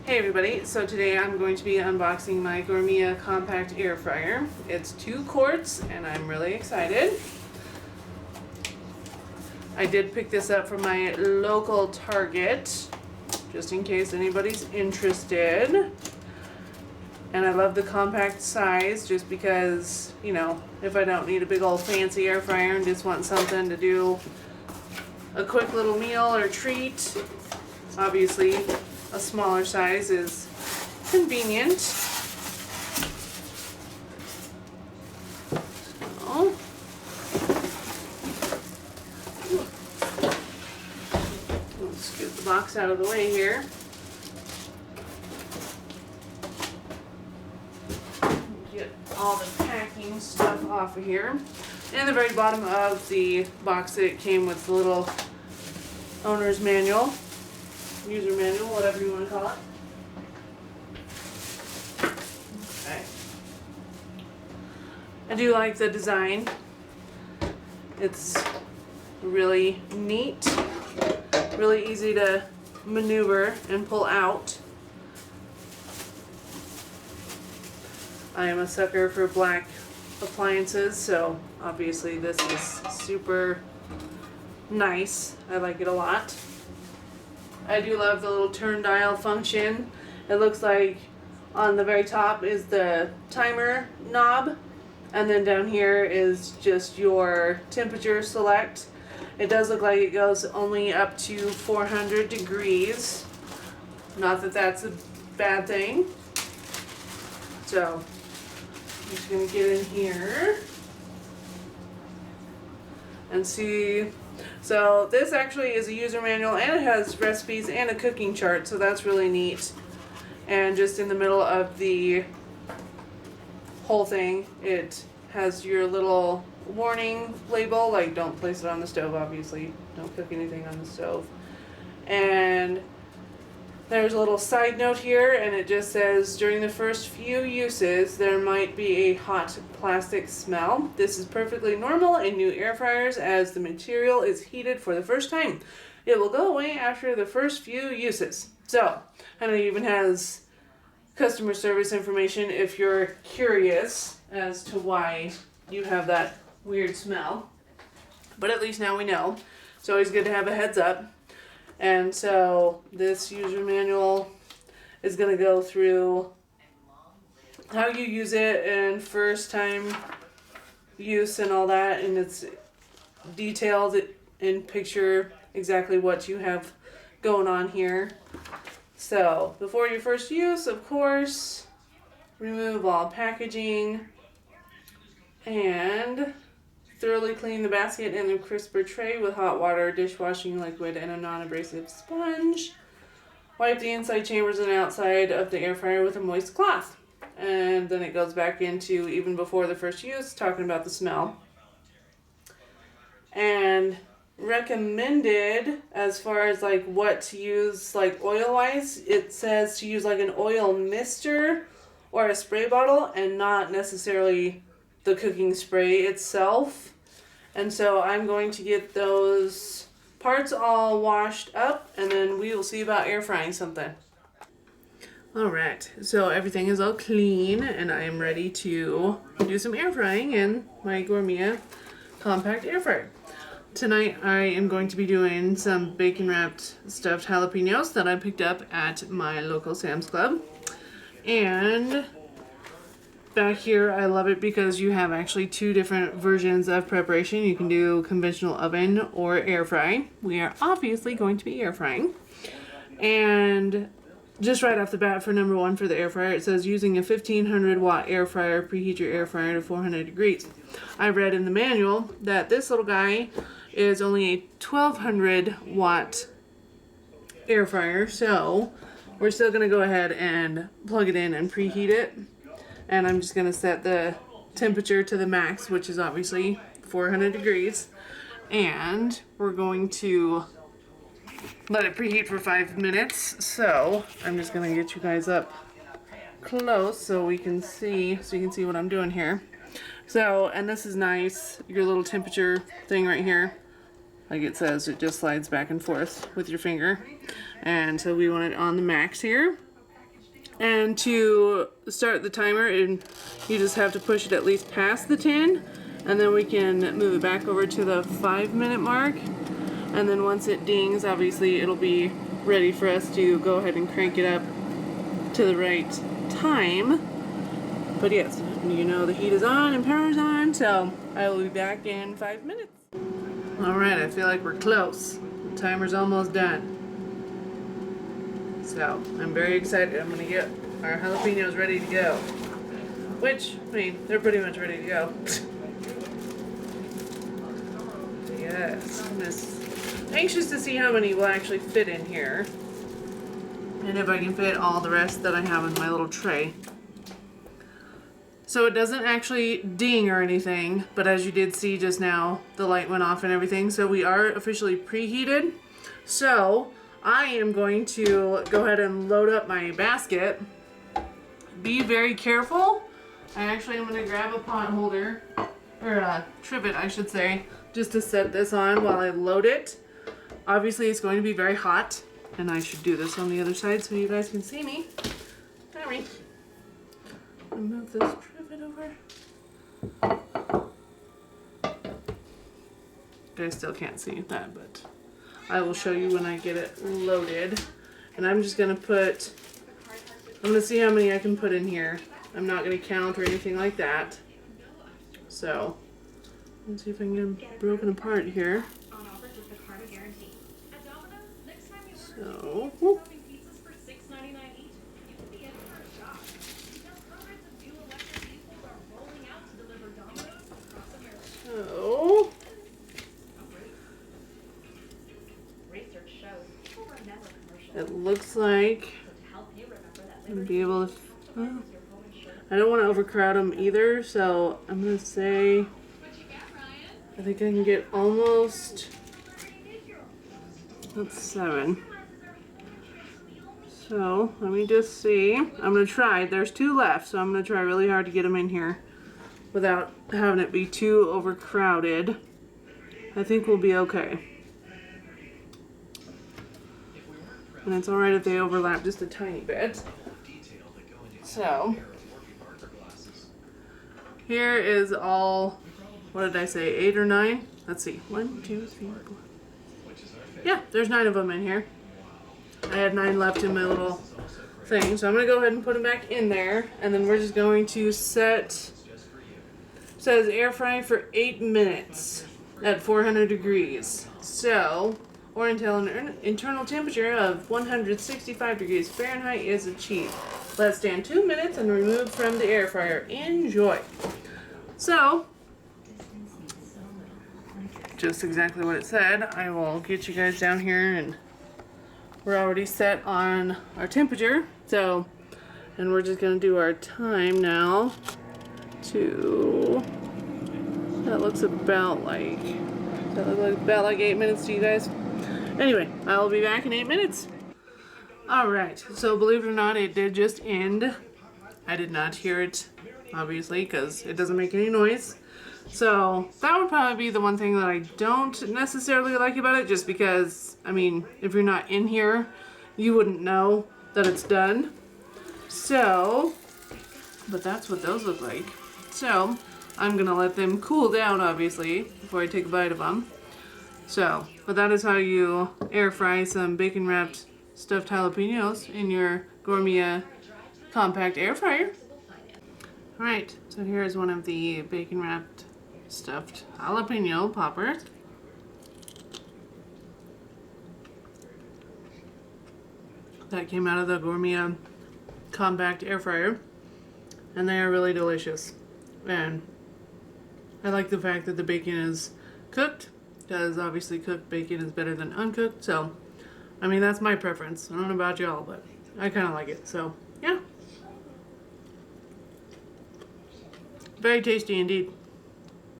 Hey everybody, so today I'm going to be unboxing my Gourmia compact air fryer. It's 2 quarts and I'm really excited. I did pick this up from my local Target, just in case anybody's interested. And I love the compact size just because, you know, if I don't need a big old fancy air fryer and just want something to do a quick little meal or treat, obviously a smaller size is convenient. So, let's get the box out of the way here. Get all the packing stuff off of here. And at the very bottom of the box it came with the little owner's manual. User manual, whatever you want to call it. Okay. I do like the design. It's really neat, really easy to maneuver and pull out. I am a sucker for black appliances, so obviously this is super nice. I like it a lot. I do love the little turn dial function. It looks like on the very top is the timer knob, and then down here is just your temperature select. It does look like it goes only up to 400 degrees. Not that that's a bad thing. So I'm just gonna get in here and see. So this actually is a user manual and it has recipes and a cooking chart, so that's really neat. And just in the middle of the whole thing it has your little warning label, like don't place it on the stove, obviously don't cook anything on the stove. And there's a little side note here and it just says during the first few uses there might be a hot plastic smell. This is perfectly normal in new air fryers as the material is heated for the first time. It will go away after the first few uses. So, and it even has customer service information if you're curious as to why you have that weird smell. But at least now we know. It's always good to have a heads up. And so this user manual is going to go through how you use it and first time use and all that, and it's detailed in picture exactly what you have going on here. So before your first use, of course, remove all packaging and thoroughly clean the basket and the crisper tray with hot water, dishwashing liquid, and a non-abrasive sponge. Wipe the inside chambers and outside of the air fryer with a moist cloth. And then it goes back into even before the first use, talking about the smell. And recommended as far as like what to use like oil-wise, it says to use like an oil mister or a spray bottle and not necessarily the cooking spray itself. And so I'm going to get those parts all washed up and then we will see about air frying something. Alright, so everything is all clean and I am ready to do some air frying in my Gourmia compact air fryer. Tonight I am going to be doing some bacon wrapped stuffed jalapenos that I picked up at my local Sam's Club. And back here I love it because you have actually 2 different versions of preparation. You can do conventional oven or air fry. We are obviously going to be air frying. And just right off the bat for number 1 for the air fryer, it says using a 1500 watt air fryer, preheat your air fryer to 400 degrees. I read in the manual that this little guy is only a 1200 watt air fryer, so we're still going to go ahead and plug it in and preheat it. And I'm just going to set the temperature to the max, which is obviously 400 degrees. And we're going to let it preheat for 5 minutes. So I'm just going to get you guys up close so you can see what I'm doing here. So, and this is nice, your little temperature thing right here. Like it says, it just slides back and forth with your finger. And so we want it on the max here. And to start the timer, you just have to push it at least past the 10, and then we can move it back over to the 5-minute mark. And then once it dings, obviously it'll be ready for us to go ahead and crank it up to the right time. But yes, you know the heat is on and power's on, so I will be back in 5 minutes. Alright, I feel like we're close. The timer's almost done. So, I'm very excited. I'm going to get our jalapenos ready to go. Which, I mean, they're pretty much ready to go. Yes, I'm just anxious to see how many will actually fit in here. And if I can fit all the rest that I have in my little tray. So it doesn't actually ding or anything, but as you did see just now, the light went off and everything. So we are officially preheated. So I am going to go ahead and load up my basket. Be very careful. I actually am going to grab a pot holder, or a trivet I should say, just to set this on while I load it. Obviously it's going to be very hot, and I should do this on the other side so you guys can see me. Sorry. I'll move this trivet over. You guys still can't see that, but I will show you when I get it loaded. And I'm just going to put, I'm going to see how many I can put in here. I'm not going to count or anything like that. So, let's see if I can get them broken apart here. So, whoop. So, it looks like I'm gonna be able to. I don't want to overcrowd them either, so I'm gonna say I think I can get almost. That's 7. So let me just see. I'm gonna try. There's 2 left, so I'm gonna try really hard to get them in here without having it be too overcrowded. I think we'll be okay. And it's alright if they overlap just a tiny bit. So, here is all, what did I say, 8 or 9? Let's see, 1, 2, 3, 4. Yeah, there's 9 of them in here. I had 9 left in my little thing. So I'm going to go ahead and put them back in there. And then we're just going to set, says air fry for 8 minutes at 400 degrees. So, or until an internal temperature of 165 degrees Fahrenheit is achieved. Let stand 2 minutes and remove from the air fryer. Enjoy. So, just exactly what it said. I will get you guys down here, and we're already set on our temperature. So, and we're just gonna do our time now to, that looks about like, that looks like about like 8 minutes to you guys. Anyway, I will be back in 8 minutes. Alright, so believe it or not, it did just end. I did not hear it, obviously, because it doesn't make any noise. So, that would probably be the one thing that I don't necessarily like about it, just because, I mean, if you're not in here, you wouldn't know that it's done. So, but that's what those look like. So, I'm going to let them cool down, obviously, before I take a bite of them. So, but that is how you air fry some bacon wrapped stuffed jalapenos in your Gourmia compact air fryer. Alright, so here's one of the bacon wrapped stuffed jalapeno poppers. That came out of the Gourmia compact air fryer. And they are really delicious. And I like the fact that the bacon is cooked, because obviously cooked bacon is better than uncooked. So, I mean, that's my preference. I don't know about y'all, but I kind of like it. So, yeah. Very tasty indeed.